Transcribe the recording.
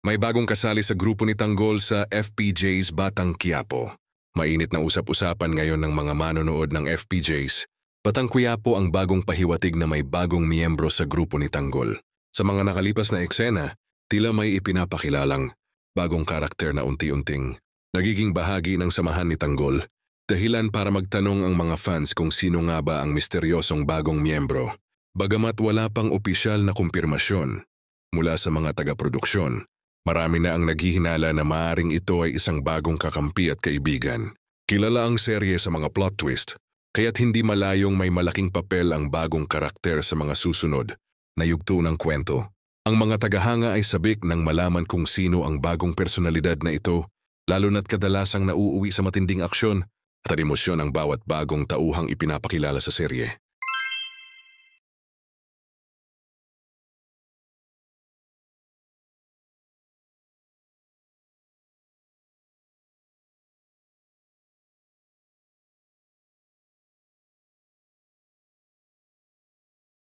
May bagong kasali sa grupo ni Tanggol sa FPJ's Batang Quiapo. Mainit na usap-usapan ngayon ng mga manonood ng FPJ's. Batang Quiapo ang bagong pahiwatig na may bagong miyembro sa grupo ni Tanggol. Sa mga nakalipas na eksena, tila may ipinapakilalang bagong karakter na unti-unting nagiging bahagi ng samahan ni Tanggol. Dahilan para magtanong ang mga fans kung sino nga ba ang misteryosong bagong miyembro. Bagamat wala pang opisyal na kumpirmasyon mula sa mga taga-produksyon, marami na ang naghihinala na maaaring ito ay isang bagong kakampi at kaibigan. Kilala ang serye sa mga plot twist, kaya't hindi malayong may malaking papel ang bagong karakter sa mga susunod na yugto ng kwento. Ang mga tagahanga ay sabik nang malaman kung sino ang bagong personalidad na ito, lalo na't kadalasang nauuwi sa matinding aksyon at emosyon ang bawat bagong tauhang ipinapakilala sa serye.